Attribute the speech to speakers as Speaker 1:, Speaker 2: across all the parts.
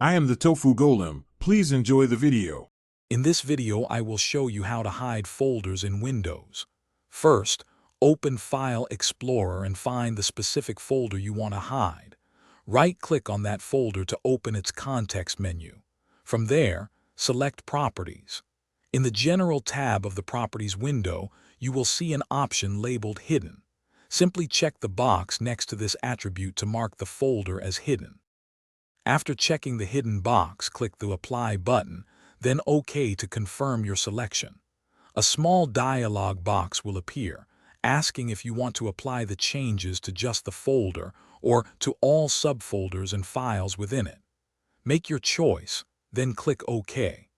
Speaker 1: I am the Tofu Golem. Please enjoy the video.
Speaker 2: In this video, I will show you how to hide folders in Windows. First, open File Explorer and find the specific folder you want to hide. Right-click on that folder to open its context menu. From there, select Properties. In the General tab of the Properties window, you will see an option labeled Hidden. Simply check the box next to this attribute to mark the folder as hidden. After checking the hidden box, click the Apply button, then OK to confirm your selection. A small dialog box will appear, asking if you want to apply the changes to just the folder or to all subfolders and files within it. Make your choice, then click OK.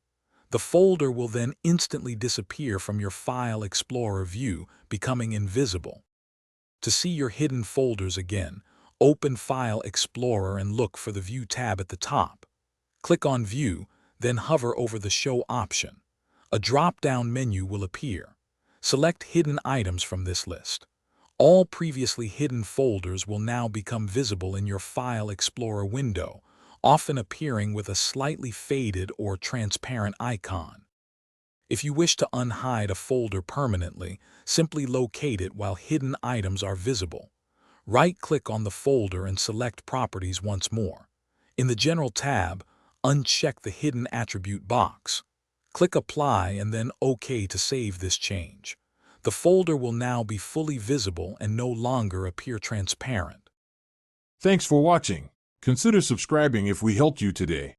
Speaker 2: The folder will then instantly disappear from your File Explorer view, becoming invisible. To see your hidden folders again, open File Explorer and look for the View tab at the top. Click on View, then hover over the Show option. A drop-down menu will appear. Select hidden items from this list. All previously hidden folders will now become visible in your File Explorer window, often appearing with a slightly faded or transparent icon. If you wish to unhide a folder permanently, simply locate it while hidden items are visible. Right-click on the folder and select Properties once more. In the General tab, uncheck the Hidden Attribute box. Click Apply and then OK to save this change. The folder will now be fully visible and no longer appear transparent.
Speaker 1: Thanks for watching. Consider subscribing if we helped you today.